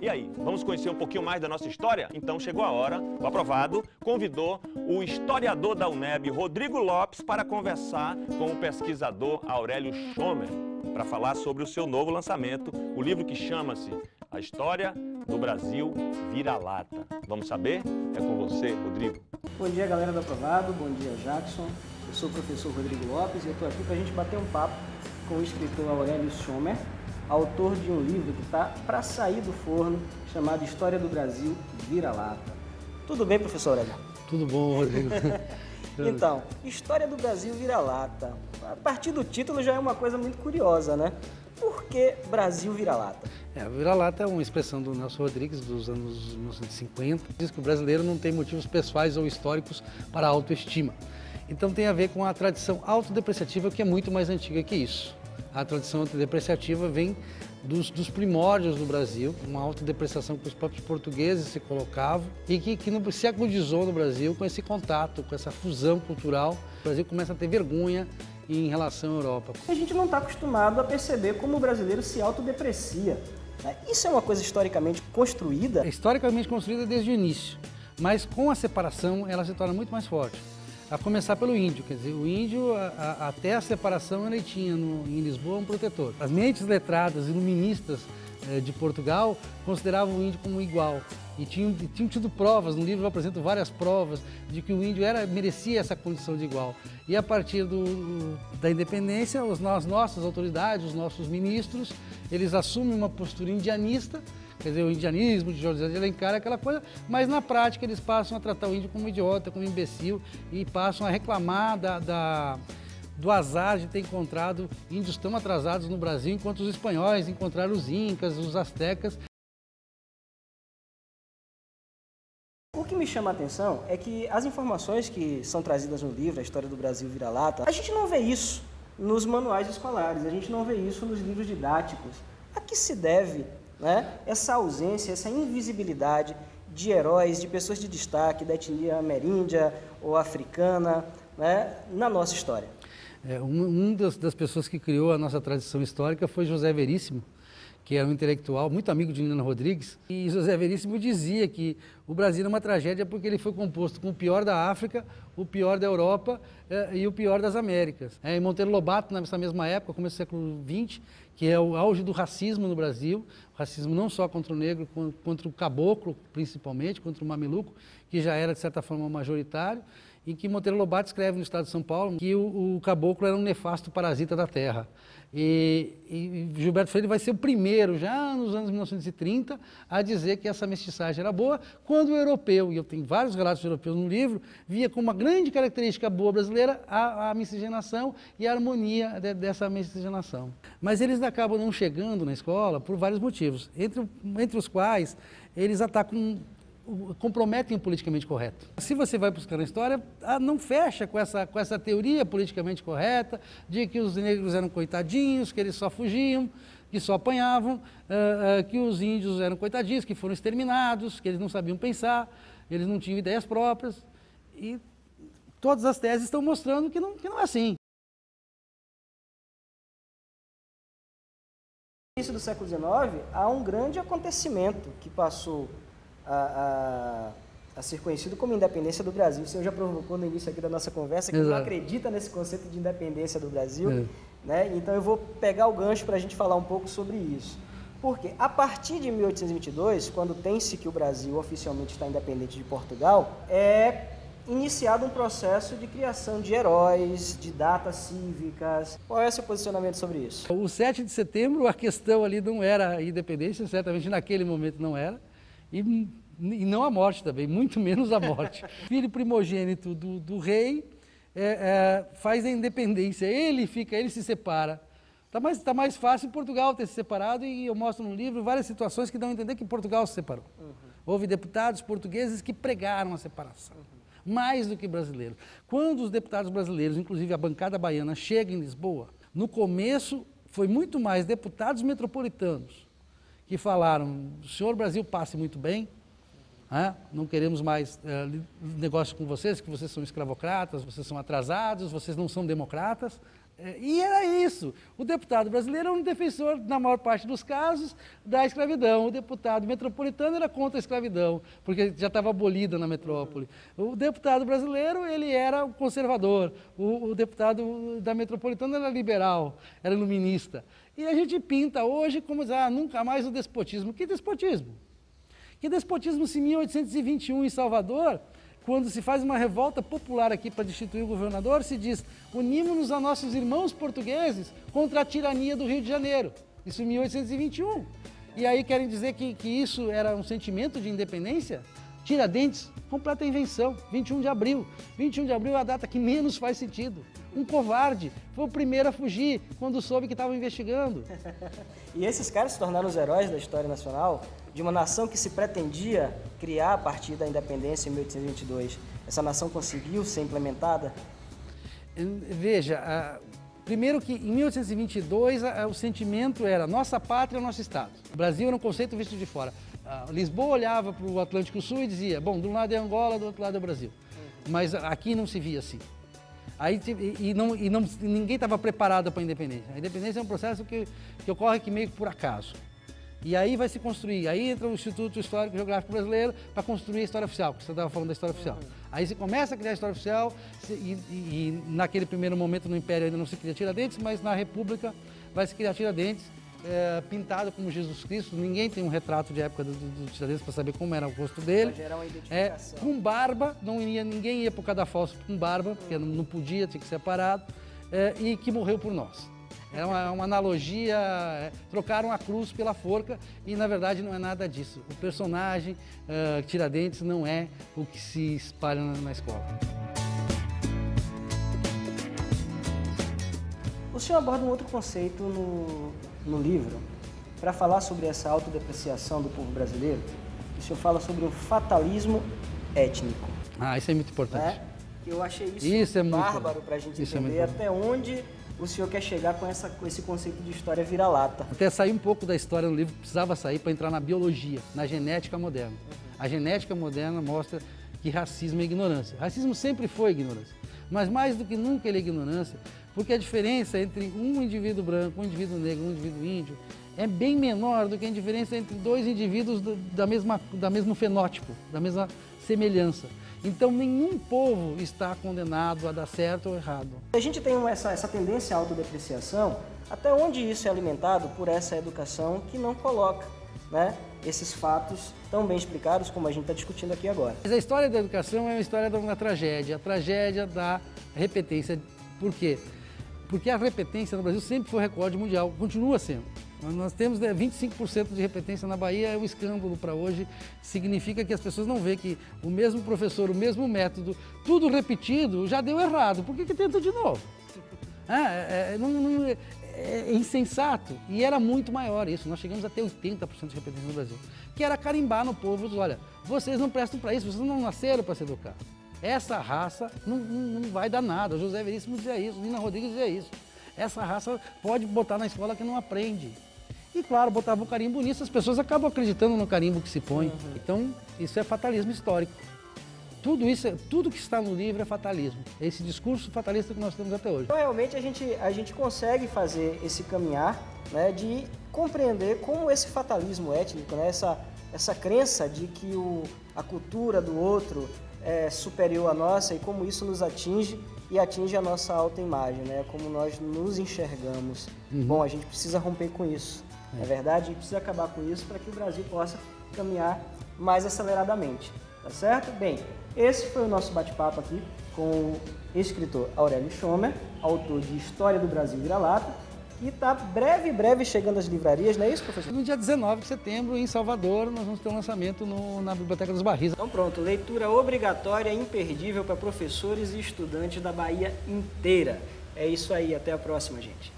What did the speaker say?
E aí, vamos conhecer um pouquinho mais da nossa história? Então chegou a hora, o aprovado convidou o historiador da UNEB, Rodrigo Lopes, para conversar com o pesquisador Aurélio Schomer, para falar sobre o seu novo lançamento, o livro que chama-se A História do Brasil Vira-Lata. Vamos saber? É com você, Rodrigo. Bom dia, galera do Aprovado, bom dia, Jackson. Eu sou o professor Rodrigo Lopes e eu estou aqui para a gente bater um papo com o escritor Aurélio Schomer, autor de um livro que está para sair do forno, chamado História do Brasil Vira-Lata. Tudo bem, professor Aurélio? Tudo bom, Rodrigo. Então, História do Brasil Vira-Lata. A partir do título já é uma coisa muito curiosa, né? Por que Brasil Vira-Lata? Vira-lata é uma expressão do Nelson Rodrigues dos anos 1950. Diz que o brasileiro não tem motivos pessoais ou históricos para a autoestima. Então tem a ver com a tradição autodepreciativa, que é muito mais antiga que isso. A tradição autodepreciativa vem dos primórdios do Brasil, uma autodepreciação que os próprios portugueses se colocavam e que se agudizou no Brasil com esse contato, com essa fusão cultural. O Brasil começa a ter vergonha em relação à Europa. A gente não está acostumado a perceber como o brasileiro se autodeprecia. Isso é uma coisa historicamente construída? É historicamente construída desde o início, mas com a separação ela se torna muito mais forte. A começar pelo índio, quer dizer, o índio, até a separação, ele tinha em Lisboa um protetor. As mentes letradas, iluministas de Portugal consideravam o índio como igual. E tinham tido provas, no livro eu apresento várias provas de que o índio merecia essa condição de igual. E a partir da independência, as nossas autoridades, os nossos ministros, eles assumem uma postura indianista. Quer dizer, o indianismo de José de Alencar é aquela coisa, mas na prática eles passam a tratar o índio como idiota, como imbecil e passam a reclamar do azar de ter encontrado índios tão atrasados no Brasil, enquanto os espanhóis encontraram os incas, os astecas. O que me chama a atenção é que as informações que são trazidas no livro, A História do Brasil Vira-Lata, a gente não vê isso nos manuais escolares, a gente não vê isso nos livros didáticos. A que se deve, né, essa ausência, essa invisibilidade de heróis, de pessoas de destaque da etnia ameríndia ou africana, né, na nossa história? Das pessoas que criou a nossa tradição histórica foi José Veríssimo, que era um intelectual muito amigo de Nina Rodrigues. E José Veríssimo dizia que o Brasil é uma tragédia porque ele foi composto com o pior da África, o pior da Europa e o pior das Américas. E Monteiro Lobato, nessa mesma época, começo do século XX, que é o auge do racismo no Brasil, o racismo não só contra o negro, contra o caboclo, principalmente, contra o mameluco, que já era, de certa forma, majoritário, em que Monteiro Lobato escreve no estado de São Paulo que o caboclo era um nefasto parasita da terra. E Gilberto Freire vai ser o primeiro, já nos anos 1930, a dizer que essa mestiçagem era boa, quando o europeu, e eu tenho vários relatos de europeus no livro, via como uma grande característica boa brasileira a miscigenação e a harmonia dessa miscigenação. Mas eles acabam não chegando na escola por vários motivos, entre os quais eles comprometem o politicamente correto. Se você vai buscar na história, não fecha com essa teoria politicamente correta de que os negros eram coitadinhos, que eles só fugiam, que só apanhavam, que os índios eram coitadinhos, que foram exterminados, que eles não sabiam pensar, eles não tinham ideias próprias. E todas as teses estão mostrando que não é assim. No início do século XIX, há um grande acontecimento que passou a ser conhecido como independência do Brasil. O senhor já provocou no início aqui da nossa conversa que não acredita nesse conceito de independência do Brasil, né? Então eu vou pegar o gancho para a gente falar um pouco sobre isso. Porque a partir de 1822, quando tem-se que o Brasil oficialmente está independente de Portugal, é iniciado um processo de criação de heróis, de datas cívicas. Qual é o seu posicionamento sobre isso? O 7 de setembro, a questão ali não era a independência, certamente naquele momento não era. E não a morte também, muito menos a morte. Filho primogênito do rei faz a independência, ele se separa. Tá mais fácil Portugal ter se separado e eu mostro no livro várias situações que dão a entender que Portugal se separou. Houve deputados portugueses que pregaram a separação, mais do que brasileiros. Quando os deputados brasileiros, inclusive a bancada baiana, chegam em Lisboa, no começo foi muito mais deputados metropolitanos que falaram: o senhor Brasil passe muito bem, não queremos mais negócio com vocês, que vocês são escravocratas, vocês são atrasados, vocês não são democratas. E era isso. O deputado brasileiro era um defensor, na maior parte dos casos, da escravidão. O deputado metropolitano era contra a escravidão, porque já estava abolida na metrópole. O deputado brasileiro, ele era conservador. O deputado da metropolitana era liberal, era iluminista. E a gente pinta hoje como, nunca mais o despotismo. Que despotismo? Que despotismo se em 1821 em Salvador, quando se faz uma revolta popular aqui para destituir o governador, se diz: unimos-nos a nossos irmãos portugueses contra a tirania do Rio de Janeiro. Isso em 1821. E aí querem dizer que isso era um sentimento de independência? Tiradentes, completa invenção, 21 de abril. 21 de abril é a data que menos faz sentido. Um covarde, foi o primeiro a fugir quando soube que estavam investigando. E esses caras se tornaram os heróis da história nacional de uma nação que se pretendia criar a partir da independência em 1822. Essa nação conseguiu ser implementada? Veja, primeiro que em 1822 o sentimento era nossa pátria, nosso Estado. O Brasil era um conceito visto de fora. Lisboa olhava para o Atlântico Sul e dizia, bom, de um lado é Angola, do outro lado é o Brasil. Mas aqui não se via assim. Ninguém estava preparado para a independência. A independência é um processo que ocorre que meio que por acaso. E aí vai se construir. Aí entra o Instituto Histórico e Geográfico Brasileiro para construir a história oficial, que você estava falando da história oficial. Aí se começa a criar a história oficial e naquele primeiro momento no Império ainda não se cria Tiradentes, mas na República vai se criar Tiradentes, pintado como Jesus Cristo. Ninguém tem um retrato de época do Tiradentes para saber como era o rosto dele. Para gerar uma identificação. Com barba, ninguém ia para o cadafalso com barba, porque não podia, tinha que ser parado, e que morreu por nós. É uma analogia, trocaram a cruz pela forca e na verdade não é nada disso. O personagem Tiradentes não é o que se espalha na escola. O senhor aborda um outro conceito no livro, para falar sobre essa autodepreciação do povo brasileiro. O senhor fala sobre o fatalismo étnico. Isso é muito importante. Eu achei isso é bárbaro para a gente entender até onde o senhor quer chegar com esse conceito de história vira-lata. Até sair um pouco da história no livro, precisava sair para entrar na biologia, na genética moderna. A genética moderna mostra que racismo é ignorância. Racismo sempre foi ignorância, mas mais do que nunca ele é ignorância, porque a diferença entre um indivíduo branco, um indivíduo negro, um indivíduo índio, é bem menor do que a diferença entre dois indivíduos da mesmo fenótipo, da mesma semelhança. Então, nenhum povo está condenado a dar certo ou errado. A gente tem essa tendência à autodepreciação, até onde isso é alimentado por essa educação que não coloca, né, esses fatos tão bem explicados como a gente está discutindo aqui agora. Mas a história da educação é uma história da tragédia, a tragédia da repetência. Por quê? Porque a repetência no Brasil sempre foi recorde mundial, continua sendo. Nós temos 25% de repetência na Bahia, é um escândalo para hoje. Significa que as pessoas não veem que o mesmo professor, o mesmo método, tudo repetido, já deu errado. Por que tenta de novo? É insensato. E era muito maior isso. Nós chegamos a ter 80% de repetência no Brasil. Que era carimbar no povo, olha, vocês não prestam para isso, vocês não nasceram para se educar. Essa raça não vai dar nada. O José Veríssimo dizia isso, Nina Rodrigues dizia isso. Essa raça pode botar na escola que não aprende. E claro, botava o carimbo nisso, as pessoas acabam acreditando no carimbo que se põe. Então, isso é fatalismo histórico. Tudo que está no livro é fatalismo. É esse discurso fatalista que nós temos até hoje. Então, realmente, a gente consegue fazer esse caminhar, né, de compreender como esse fatalismo étnico, né, essa crença de que a cultura do outro é superior à nossa e como isso nos atinge e atinge a nossa autoimagem, né? Como nós nos enxergamos. Bom, a gente precisa romper com isso, não é verdade? A gente precisa acabar com isso para que o Brasil possa caminhar mais aceleradamente, tá certo? Bem, esse foi o nosso bate-papo aqui com o escritor Aurélio Schomer, autor de História do Brasil Vira-Lata, e está breve chegando às livrarias, não é isso, professor? No dia 19 de setembro, em Salvador, nós vamos ter um lançamento na Biblioteca dos Barris. Então pronto, leitura obrigatória, imperdível para professores e estudantes da Bahia inteira. É isso aí, até a próxima, gente.